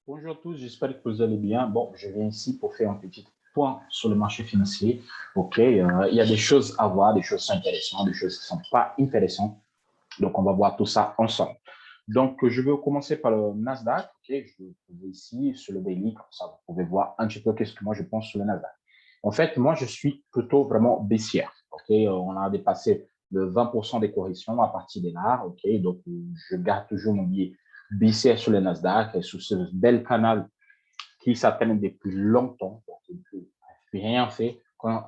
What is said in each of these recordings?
Bonjour à tous, j'espère que vous allez bien. Bon, je viens ici pour faire un petit point sur le marché financier. OK, il y a des choses à voir, des choses intéressantes, des choses qui ne sont pas intéressantes. Donc, on va voir tout ça ensemble. Donc, je vais commencer par le Nasdaq. OK, je vais ici sur le daily, comme ça, vous pouvez voir un petit peu qu'est-ce que moi je pense sur le Nasdaq. En fait, moi, je suis plutôt vraiment baissière. OK, on a dépassé le 20% des corrections à partir de là. OK, donc, je garde toujours mon billet baissière sur le Nasdaq et sur ce bel canal qui s'atteignent depuis longtemps. Donc, il ne peut rien fait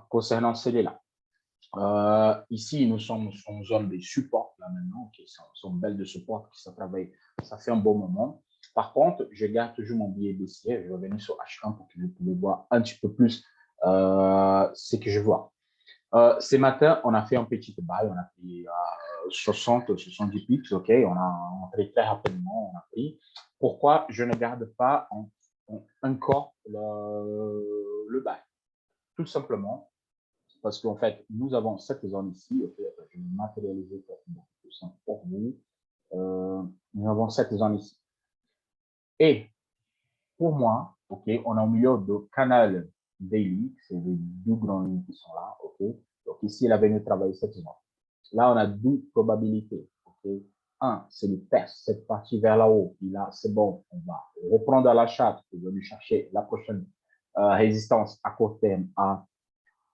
concernant celui-là. Ici, nous sommes en zone de support, là maintenant, qui sont belles de support, qui ça travaille, ça fait un bon moment. Par contre, je garde toujours mon billet baissier. Je vais revenir sur H1 pour que vous pouvez voir un petit peu plus ce que je vois. Ce matin, on a fait un petit buy, on a pris 60, 70 pips, OK, on a entré très rapidement, on a pris. Pourquoi je ne garde pas encore le buy? Tout simplement, parce qu'en fait, nous avons cette zone ici, OK, je vais matérialiser tout ça pour vous. Nous avons cette zone ici. Et pour moi, OK, on est au milieu de canal daily, c'est les deux grands lignes qui sont là, OK. Donc ici, elle a venu travailler cette zone. Là, on a deux probabilités, OK. Un, c'est le perce, cette partie vers là-haut. Et là, c'est bon, on va reprendre à l'achat pour venir chercher la prochaine résistance à court terme à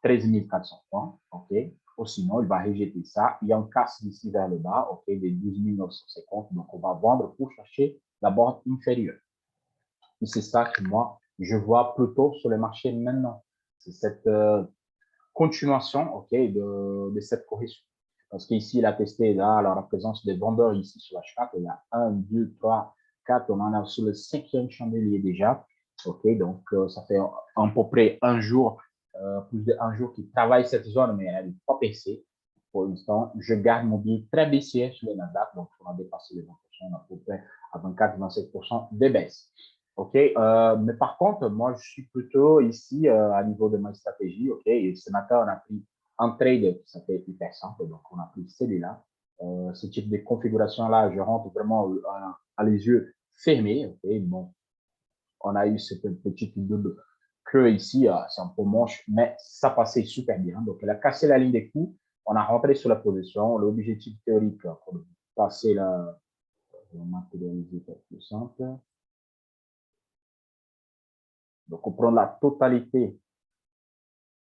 13 400 points, OK. Ou sinon, il va rejeter ça. Il y a un casse ici vers le bas, OK, de 12 950. Donc, on va vendre pour chercher la borne inférieure. Et c'est ça que moi, je vois plutôt sur le marché maintenant. C'est cette continuation, OK, de cette correction. Parce qu'ici, il a testé là, la présence des vendeurs ici sur la charte. Il y a 1, 2, 3, 4. On en a sur le 5e chandelier déjà. OK, donc ça fait à peu près un jour, plus d'un jour qu'il travaille cette zone, mais elle n'est pas baissée. Pour l'instant, je garde mon billet très baissier sur le Nasdaq. Donc, on a dépassé les 20%, on a à peu près à 24-27% de baisse. OK, mais par contre, moi, je suis plutôt ici à niveau de ma stratégie. OK, et ce matin, on a pris un trade qui s'appelle hyper simple. Donc, on a pris celui-là. Ce type de configuration-là, je rentre vraiment à les yeux fermés. OK, bon, on a eu cette petite double queue ici, c'est un peu moche, mais ça passait super bien. Donc, elle a cassé la ligne des coups. On a rentré sur la position. L'objectif théorique pour passer la, je vais matérialiser plus simple. Donc, on prend la totalité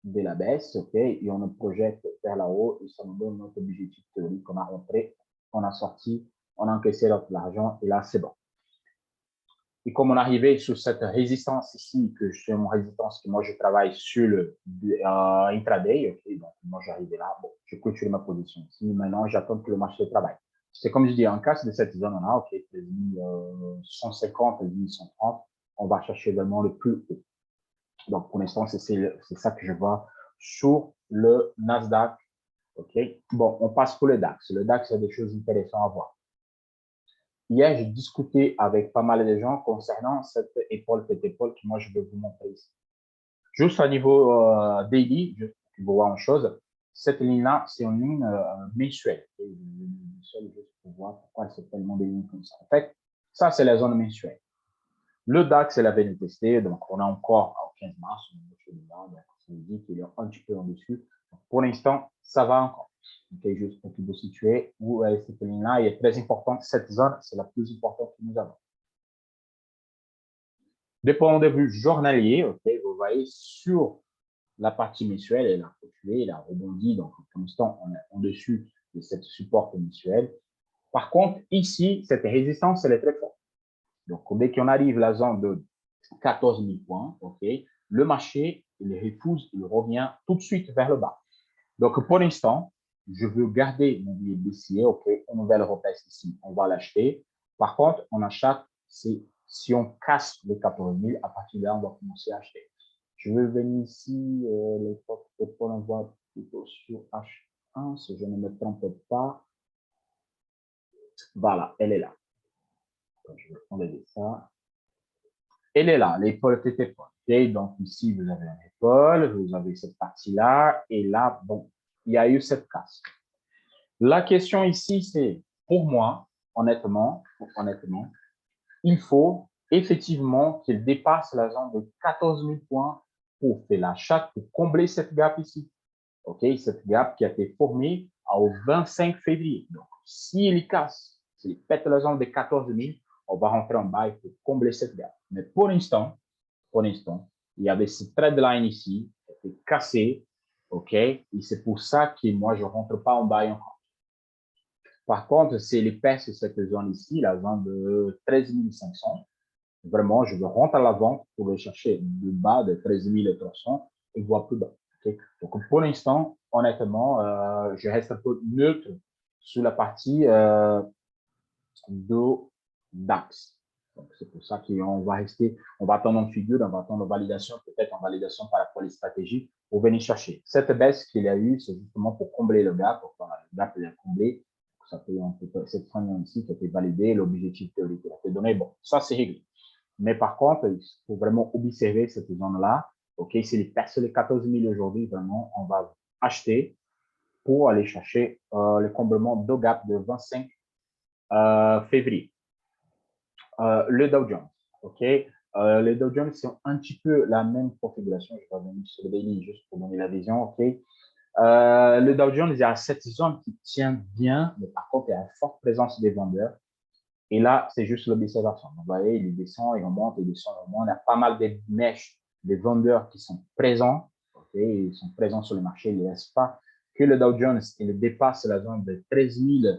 de la baisse, OK, et on le projette vers là-haut et ça nous donne notre objectif théorique. On a rentré, on a sorti, on a encaissé notre argent et là, c'est bon. Et comme on arrivait sur cette résistance ici, que c'est une résistance que moi je travaille sur le intraday, OK, donc moi j'arrivais là, bon, je clôture ma position ici, maintenant j'attends que le marché travaille. C'est comme je dis, en cas de cette zone, on a, OK, 150, 130, on va chercher vraiment le plus haut. Donc, pour l'instant, c'est ça que je vois sur le Nasdaq. OK. Bon, on passe pour le DAX. Le DAX, il y a des choses intéressantes à voir. Hier, j'ai discuté avec pas mal de gens concernant cette épaule que moi, je vais vous montrer ici. Juste au niveau daily, je vous vois une chose. Cette ligne-là, c'est une ligne mensuelle. Juste pour voir pourquoi c'est tellement des lignes comme ça. En fait, ça, c'est la zone mensuelle. Le DAX, elle avait testé, donc on a encore au 15 mars, donc ça veut dire qu'il est un petit peu en dessus. Donc, pour l'instant, ça va encore. Okay, juste pour que vous situez où cette ligne-là est très importante. Cette zone, c'est la plus importante que nous avons. De point de vue journalier, okay, vous voyez sur la partie mensuelle, elle a fluctué, elle a rebondi. Donc, pour l'instant, on est en dessus de cette support mensuel. Par contre, ici, cette résistance, elle est très forte. Donc, dès qu'on arrive à la zone de 14 000 points, OK, le marché, il refuse, il revient tout de suite vers le bas. Donc, pour l'instant, je veux garder mon billet baissier, OK, une nouvelle repère ici, on va l'acheter. Par contre, on achète, si on casse les 14 000, à partir de là, on va commencer à acheter. Je vais venir ici, les porte-épaules, on voit plutôt sur H1, si je ne me trompe pas. Voilà, elle est là. Donc, je vais enlever ça. Elle est là, l'épaule était épaule. Okay? Donc, ici, vous avez une épaule, vous avez cette partie-là, et là, bon, il y a eu cette casse. La question ici, c'est, pour moi, honnêtement, il faut effectivement qu'il dépasse la zone de 14 000 points pour faire l'achat, pour combler cette gap ici. OK, cette gap qui a été formée au 25 février. Donc, s'il casse, s'il pète la zone de 14 000, on va rentrer en bas pour combler cette gap. Mais pour l'instant, il y avait ce trade line ici, qui était cassé, OK, et c'est pour ça que moi, je ne rentre pas en bas encore. Par contre, s'il perce cette zone ici, la zone de 13 500, vraiment, je rentre à la vente pour le chercher du bas de 13 300 et voir plus bas. Okay? Donc, pour l'instant, honnêtement, je reste un peu neutre sur la partie de DAX. Donc, c'est pour ça qu'on va rester, on va attendre en figure, on va attendre en validation, peut-être en validation par rapport à les stratégies pour venir chercher. Cette baisse qu'il y a eu, c'est justement pour combler le gap. Enfin, le gap est comblé. Ça fait cette fin ici qui a été validée, l'objectif théorique qui a été donné. Bon, ça, c'est réglé. Mais par contre, il faut vraiment observer cette zone-là. OK, s'il perce les 14 000 aujourd'hui, vraiment, on va acheter pour aller chercher le comblement de gap de 25 février. Le Dow Jones, OK. Le Dow Jones, c'est un petit peu la même configuration. Je vais revenir sur le daily juste pour donner la vision, OK. Le Dow Jones, il y a cette zone qui tient bien, mais par contre, il y a une forte présence des vendeurs. Et là, c'est juste l'observation. Vous voyez, il descend et on monte, il descend et on monte. On a pas mal de mèches, des vendeurs qui sont présents. Okay, ils sont présents sur le marché. Ils ne laissent pas que le Dow Jones il dépasse la zone de 13 000,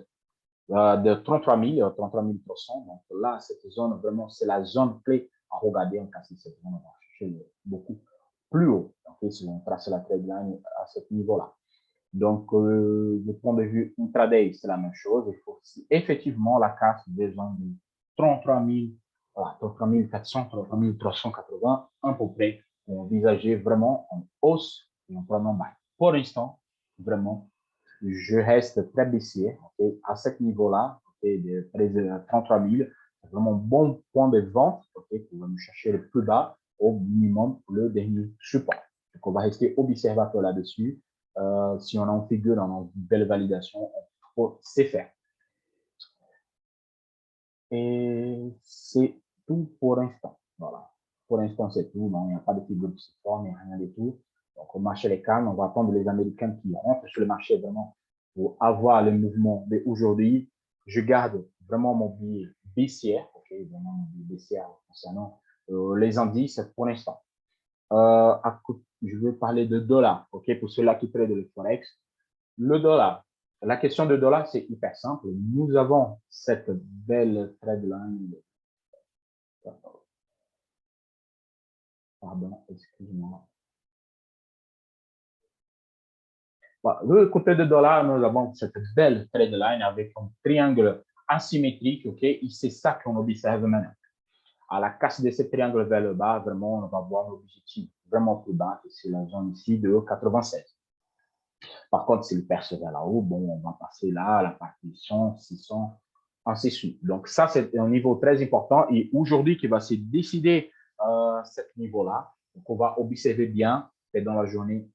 de 33 000, 33 300. Donc là, cette zone, vraiment, c'est la zone clé à regarder en cas de cette zone. On va chercher beaucoup plus haut. Okay, si on trace la trade line à ce niveau-là. Donc, du point de vue intraday, c'est la même chose. Il faut aussi effectivement la casse des zones de 33 000, voilà, 33 400, 33 380, à peu près, pour envisager vraiment en hausse et en prenant bas. Pour l'instant, vraiment, je reste très baissier, okay, à ce niveau-là, okay, de 33 000. C'est vraiment un bon point de vente, okay, pour me chercher le plus bas, au minimum le dernier support. Donc, on va rester observateur là-dessus. Si on en figure, on a une belle validation, on faut c'est faire. Et c'est tout pour l'instant. Voilà. Pour l'instant, c'est tout. Non, il n'y a pas de figure de support, il n'y a rien du tout. Donc, le marché est calme. On va attendre les Américains qui rentrent sur le marché vraiment pour avoir le mouvement d'aujourd'hui. Je garde vraiment mon billet baissière, OK, vraiment mon billet baissière concernant les indices pour l'instant. Je vais parler de dollar, OK, pour ceux-là qui traitent le Forex. Le dollar. La question de dollar, c'est hyper simple. Nous avons cette belle trade line. Pardon, excuse-moi. Voilà. Le côté de dollar, nous avons cette belle trade line avec un triangle asymétrique, OK, et c'est ça qu'on observe maintenant. À la casse de ce triangle vers le bas, vraiment, on va voir l'objectif vraiment plus bas, c'est la zone ici de 96. Par contre, s'il perce vers là-haut, bon, on va passer là, à la partition 600, ainsi de suite. Donc, ça, c'est un niveau très important. Et aujourd'hui, qui va se décider ce niveau-là. Donc, on va observer bien et dans la journée.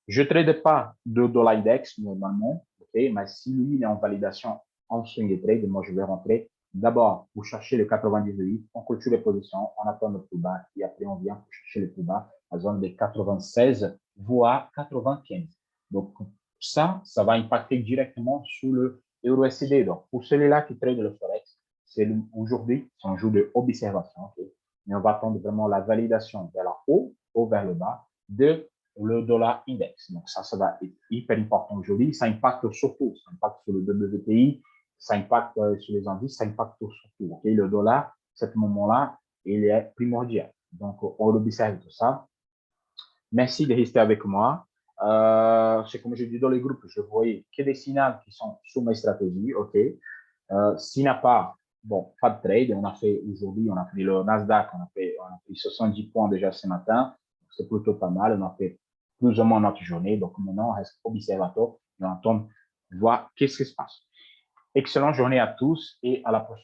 Je ne trade pas de dollar index normalement, okay, mais si lui, il est en validation en swing trade, moi, je vais rentrer d'abord pour chercher le 98, on clôture les positions, on attend le plus bas et après, on vient pour chercher le plus bas, la zone de 96, voire 95. Donc, ça va impacter directement sur le euro-USD. Donc, pour celui-là qui trade le Forex, aujourd'hui, c'est un jour d'observation. Okay? Mais on va attendre vraiment la validation vers la haut ou vers le bas de le dollar index. Donc, ça va être hyper important aujourd'hui. Ça impacte surtout, ça impacte sur le WTI, ça impacte sur les indices, ça impacte surtout. Okay? Le dollar, à ce moment-là, il est primordial. Donc, on observe tout ça. Merci de rester avec moi. C'est comme je dis dans les groupes, je voyais que des signaux qui sont sur mes stratégies. OK. S'il n'y a pas, bon, pas de trade. On a fait aujourd'hui, on a pris le Nasdaq, on a pris 70 points déjà ce matin. C'est plutôt pas mal. On a fait plus ou moins notre journée. Donc maintenant, on reste observateur et on attend voir qu'est-ce qui se passe. Excellente journée à tous et à la prochaine.